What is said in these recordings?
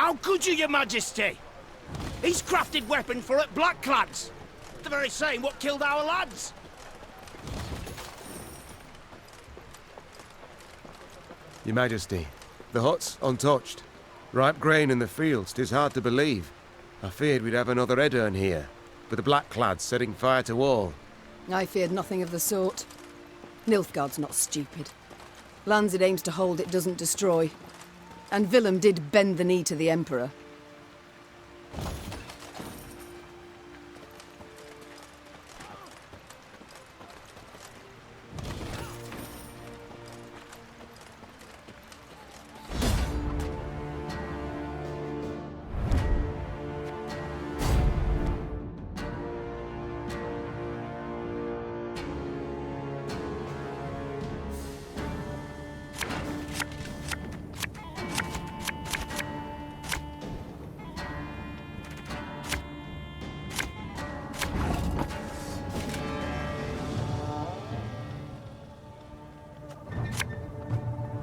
How could you, your majesty? He's crafted weapon for it blackclads. The very same what killed our lads. Your Majesty, the hut's untouched. Ripe grain in the fields, 'tis hard to believe. I feared we'd have another Edirn here, but the blackclads setting fire to all. I feared nothing of the sort. Nilfgaard's not stupid. Lands it aims to hold it doesn't destroy. And Willem did bend the knee to the Emperor.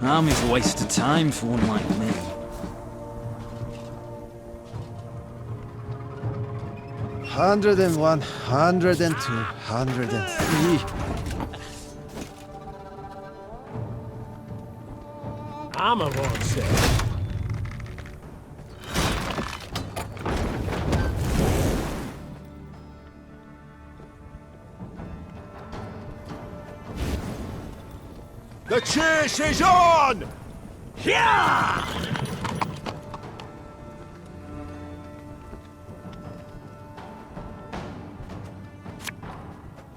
Army's a waste of time for one like me. Hundred and 1, 102, 103. I'm a one, sir. The chase is on! Yeah!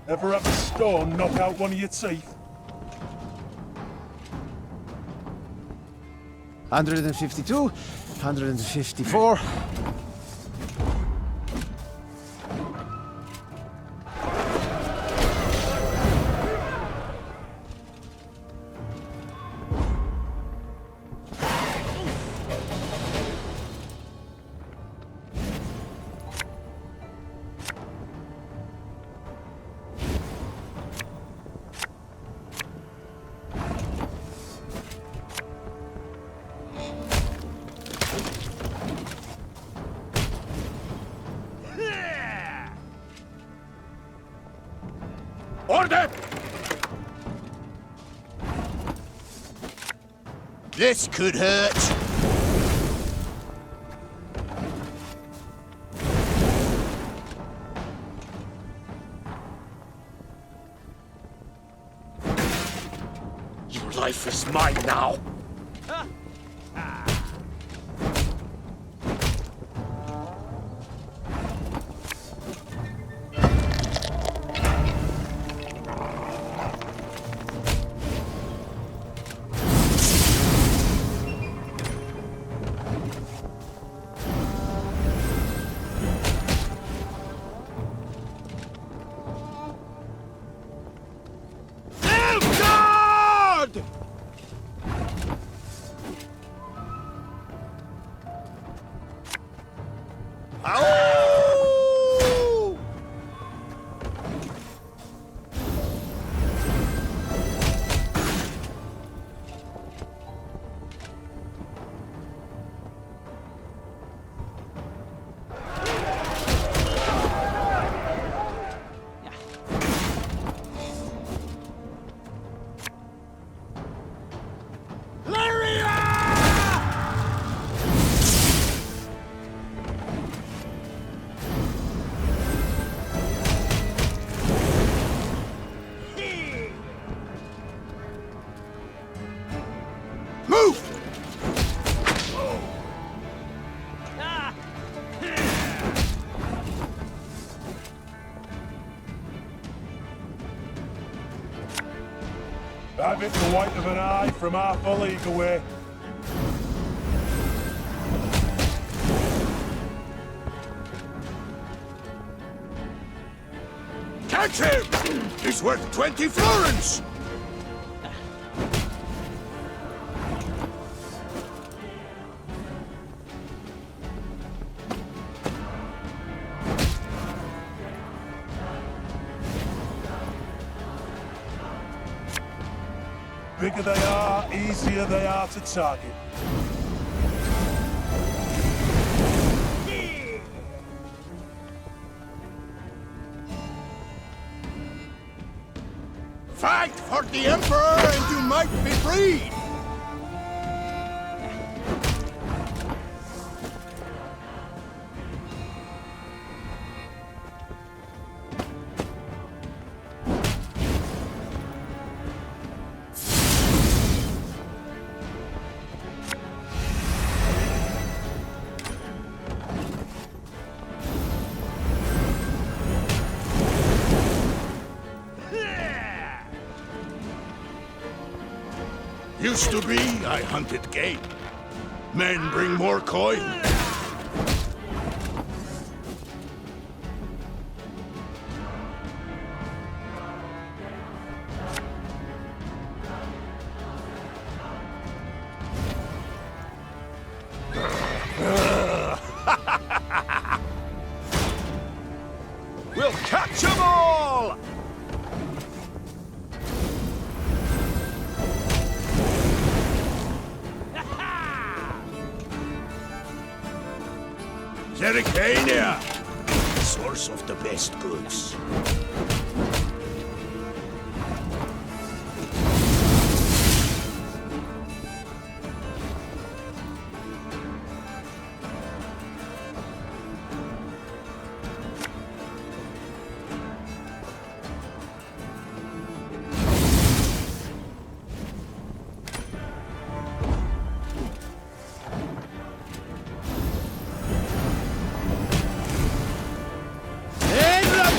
Ever have a stone knock out one of your teeth? 152, 154. Order! This could hurt. Your life is mine now. Have it the white of an eye from half a league away. Catch him! He's worth 20 florins! Bigger they are, easier they are to target. Fight for the Emperor and you might be freed! Used to be, I hunted game. Men bring more coin. We'll catch 'em all! Zericania! Source of the best goods.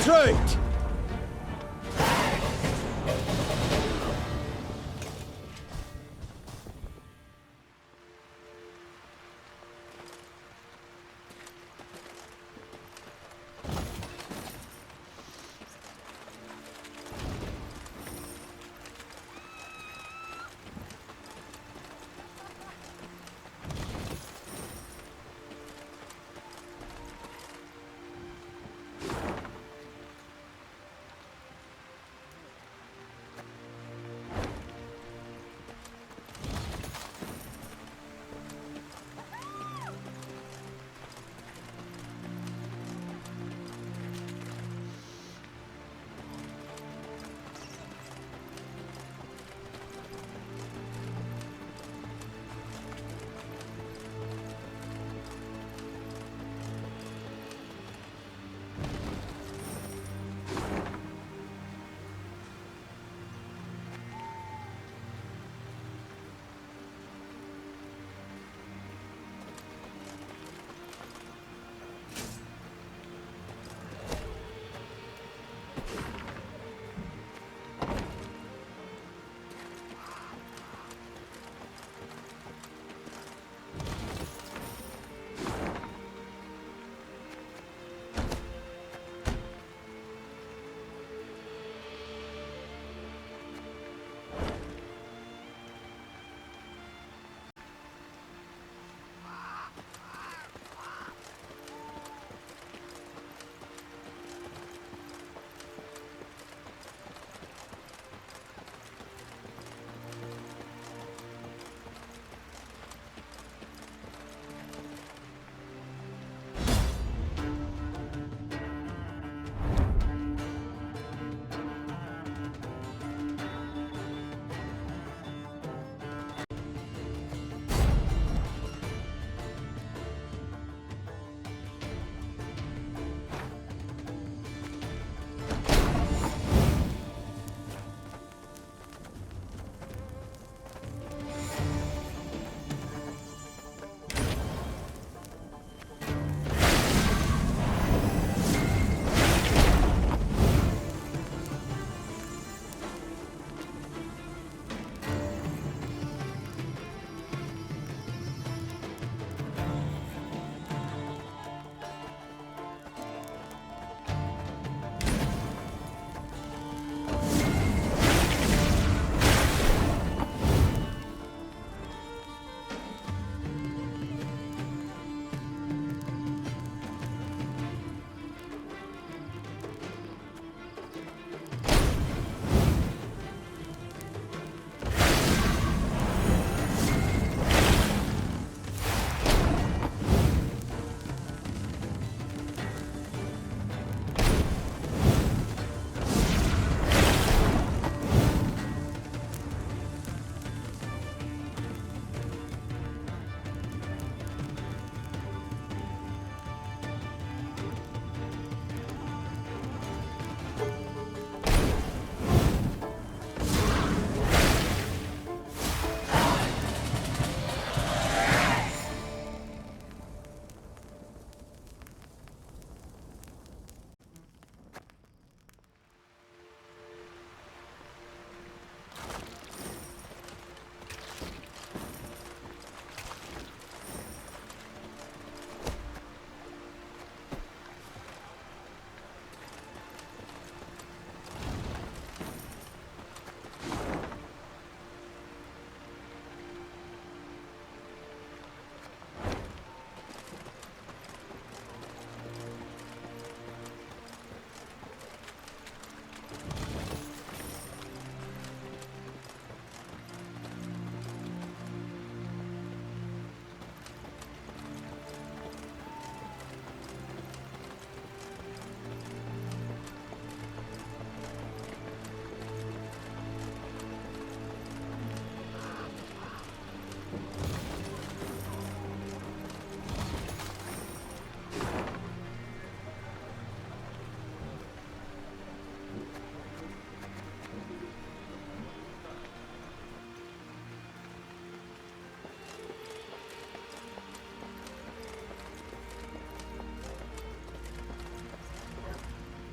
Right.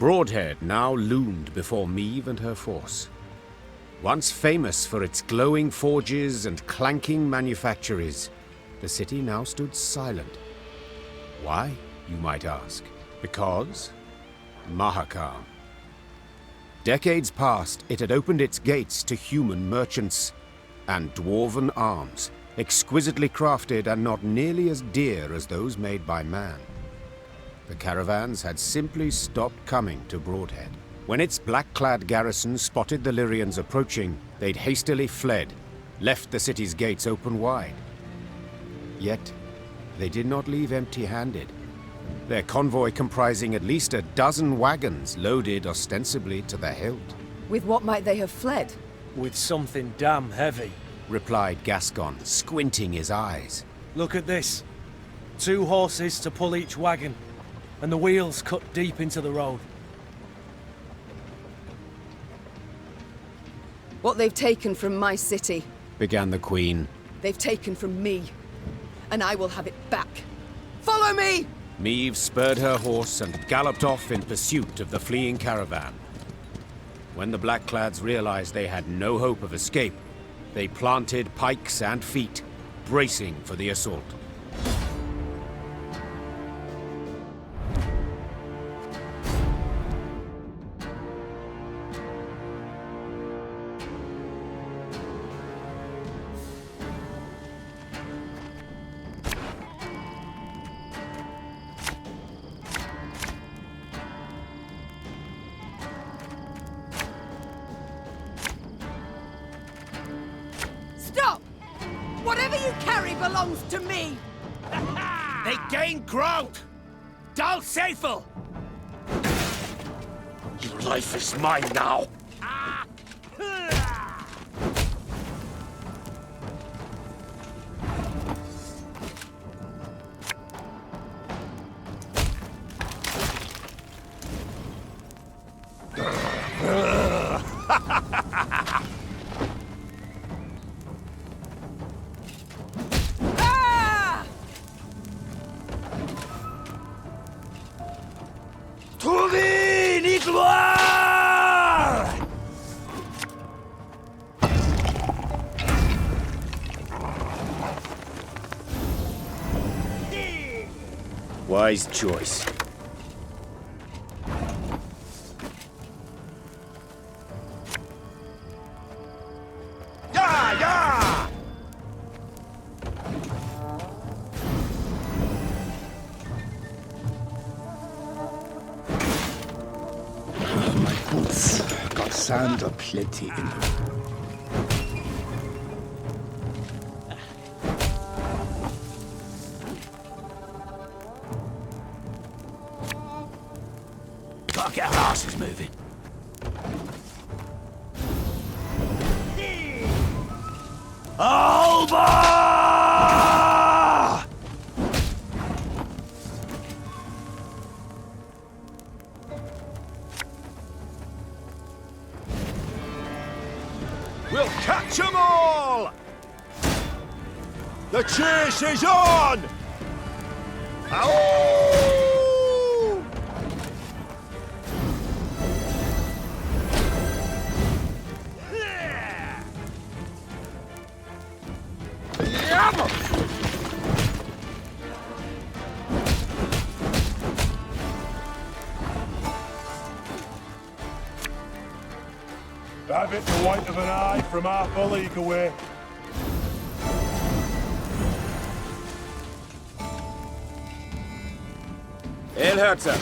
Broadhead now loomed before Meve and her force. Once famous for its glowing forges and clanking manufactories, the city now stood silent. Why, you might ask? Because Mahakam. Decades past, it had opened its gates to human merchants and dwarven arms, exquisitely crafted and not nearly as dear as those made by man. The caravans had simply stopped coming to Broadhead. When its black-clad garrison spotted the Lyrians approaching, they'd hastily fled, left the city's gates open wide. Yet, they did not leave empty-handed. Their convoy comprising at least a dozen wagons loaded ostensibly to the hilt. With what might they have fled? With something damn heavy, replied Gascon, squinting his eyes. Look at this. 2 horses to pull each wagon, and the wheels cut deep into the road. What they've taken from my city, Began the Queen. they've taken from me. And I will have it back. Follow me! Meve spurred her horse and galloped off in pursuit of the fleeing caravan. When the Blackclads realized they had no hope of escape, they planted pikes and feet, bracing for the assault. Stop! Whatever you carry belongs to me! They gain ground! Dal Seifel! Your life is mine now. Ah! Trouvé, ni gloire! Wise choice. Yeah, yeah! My boots got sand aplenty in them. Gotta get our asses moving. Alba! We'll catch 'em all! The chase is on! Ow! Have it the white of an eye from half a league away. Elherzer!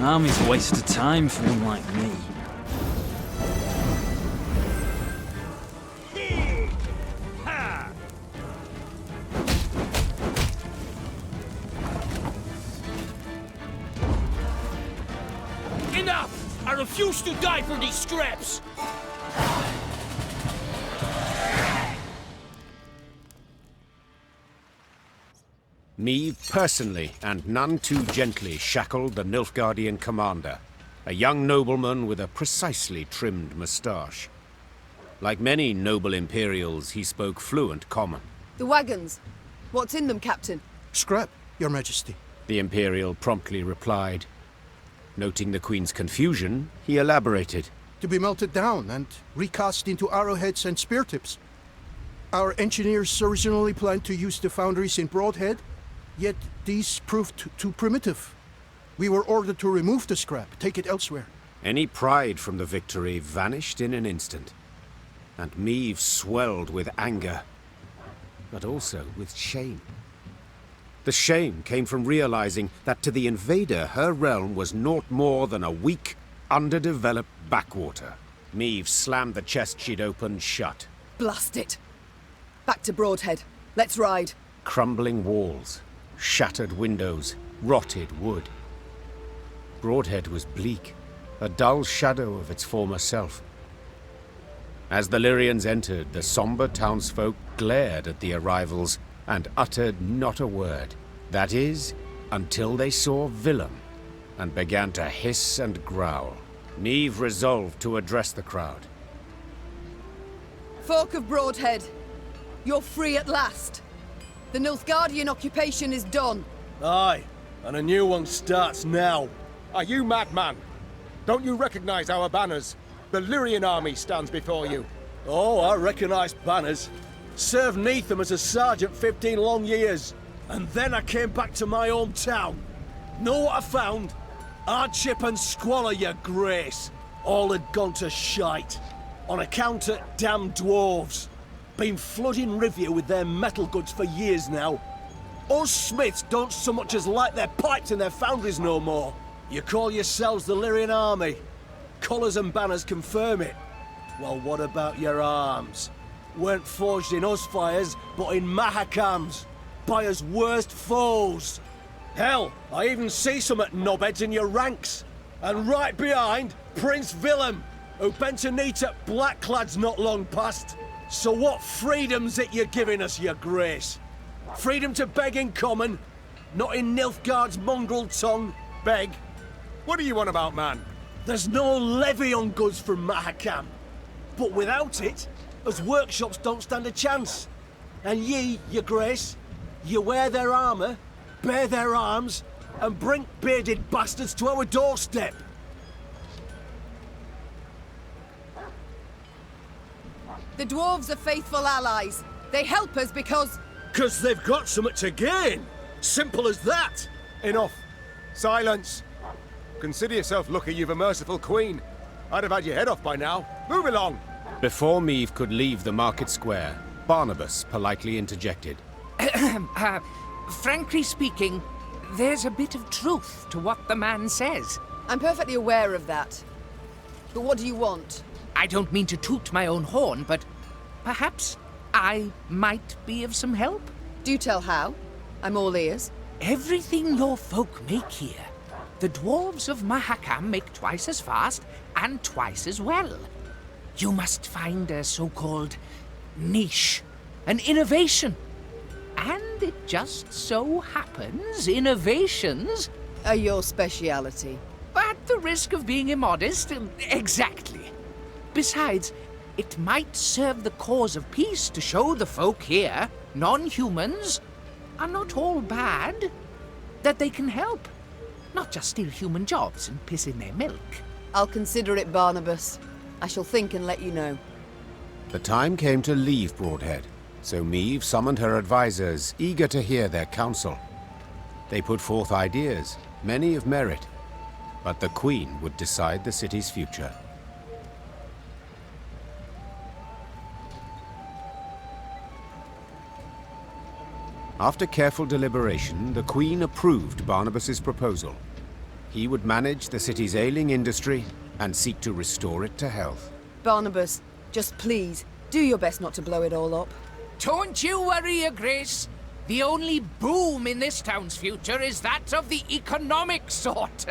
Army's a waste of time for one like me. Enough! refuse to die for these scraps! Meve personally, and none too gently, shackled the Nilfgaardian commander, a young nobleman with a precisely trimmed moustache. Like many noble Imperials, he spoke fluent common. The wagons. What's in them, Captain? Scrap, Your Majesty. The Imperial promptly replied. Noting the Queen's confusion, he elaborated. To be melted down and recast into arrowheads and spear tips. Our engineers originally planned to use the foundries in Broadhead, yet these proved too primitive. We were ordered to remove the scrap, take it elsewhere. Any pride from the victory vanished in an instant, and Meve swelled with anger, but also with shame. The shame came from realizing that to the invader her realm was naught more than a weak, underdeveloped backwater. Meve slammed the chest she'd opened shut. Blast it! Back to Broadhead. Let's ride. Crumbling walls, shattered windows, rotted wood. Broadhead was bleak, a dull shadow of its former self. As the Lyrians entered, the somber townsfolk glared at the arrivals and uttered not a word. That is, until they saw Willem and began to hiss and growl. Meve resolved to address the crowd. Folk of Broadhead, you're free at last. The Nilfgaardian occupation is done. Aye, and a new one starts now. Are you madman? Don't you recognize our banners? The Lyrian army stands before you. Oh, I recognise banners. Served neath them as a sergeant 15 long years. And then I came back to my hometown. Know what I found? Hardship and squalor, your grace. All had gone to shite. On account of damn dwarves. Been flooding Rivia with their metal goods for years now. Us smiths don't so much as light their pipes in their foundries no more. You call yourselves the Lyrian army. Colours and banners confirm it. Well, what about your arms? Weren't forged in us fires, but in Mahakams. By us worst foes. Hell, I even see some at knobheads in your ranks. And right behind, Prince Willem, who bent a knee to blackclads not long past. So what freedom's it you're giving us, your grace? Freedom to beg in common, not in Nilfgaard's mongrel tongue. Beg? What do you want about, man? There's no levy on goods from Mahakam. But without it, us workshops don't stand a chance. And ye, your grace, you wear their armour, bear their arms, and bring bearded bastards to our doorstep. The dwarves are faithful allies. They help us because... 'Cause they've got something to gain. Simple as that. Enough. Silence. Consider yourself lucky you've a merciful queen. I'd have had your head off by now. Move along. Before Meve could leave the market square, Barnabas politely interjected. Frankly speaking, there's a bit of truth to what the man says. I'm perfectly aware of that. But what do you want? I don't mean to toot my own horn, but perhaps I might be of some help. Do tell how. I'm all ears. Everything your folk make here, the dwarves of Mahakam make twice as fast and twice as well. You must find a so-called niche, an innovation. And it just so happens innovations are your speciality. At the risk of being immodest, exactly. Besides, it might serve the cause of peace to show the folk here, non-humans, are not all bad, that they can help. Not just steal human jobs and piss in their milk. I'll consider it, Barnabas. I shall think and let you know. The time came to leave Broadhead, so Meve summoned her advisors, eager to hear their counsel. They put forth ideas, many of merit, but the Queen would decide the city's future. After careful deliberation, the Queen approved Barnabas's proposal. He would manage the city's ailing industry and seek to restore it to health. Barnabas, just please, do your best not to blow it all up. Don't you worry, Your Grace. The only boom in this town's future is that of the economic sort.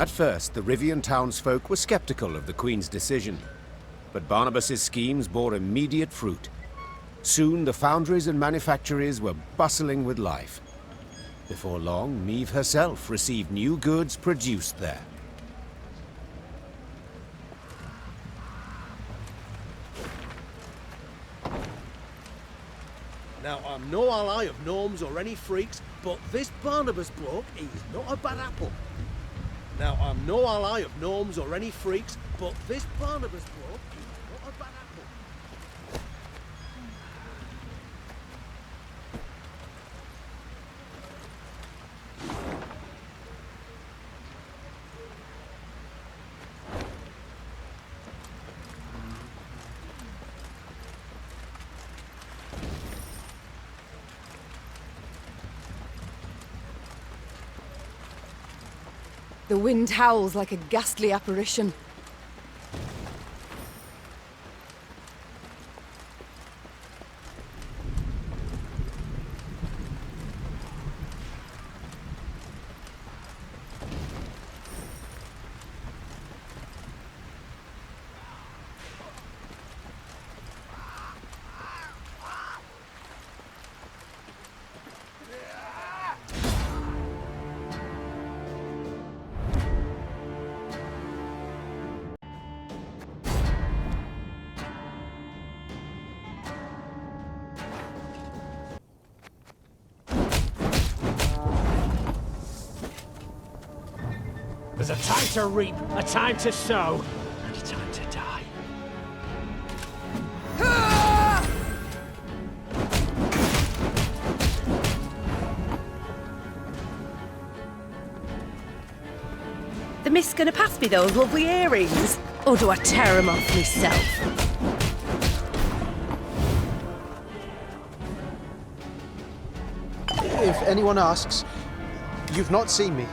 At first, the Rivian townsfolk were skeptical of the Queen's decision, but Barnabas's schemes bore immediate fruit. Soon, the foundries and manufactories were bustling with life. Before long, Meve herself received new goods produced there. Now, I'm no ally of gnomes or any freaks, but this Barnabas bloke, he's not a bad apple. Now, I'm no ally of gnomes or any freaks, but this Barnabas bloke, he's not a bad apple. The wind howls like a ghastly apparition. There's a time to reap, a time to sow, and a time to die. The mist's gonna pass me those lovely earrings? Or do I tear them off myself? If anyone asks, you've not seen me.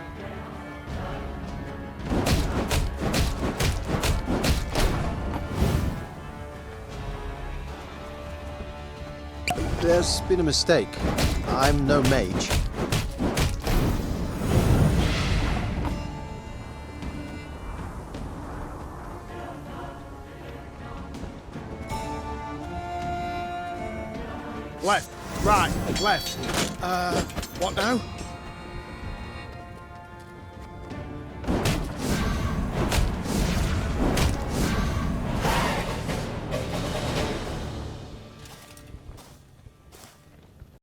There's been a mistake. I'm no mage. Left, right, left. What now?